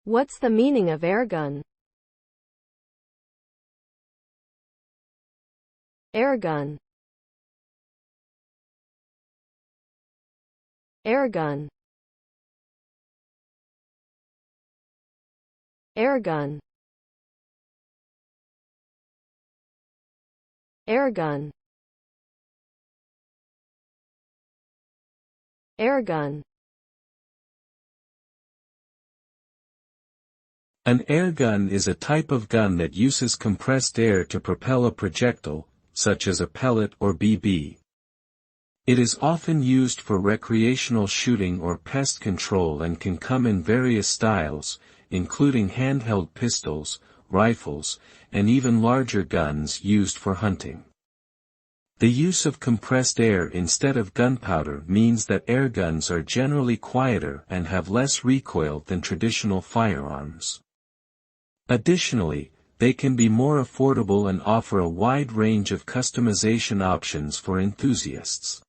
What's the meaning of airgun? Airgun. Airgun. Airgun. Airgun. Airgun. An airgun is a type of gun that uses compressed air to propel a projectile, such as a pellet or BB. It is often used for recreational shooting or pest control and can come in various styles, including handheld pistols, rifles, and even larger guns used for hunting. The use of compressed air instead of gunpowder means that airguns are generally quieter and have less recoil than traditional firearms. Additionally, they can be more affordable and offer a wide range of customization options for enthusiasts.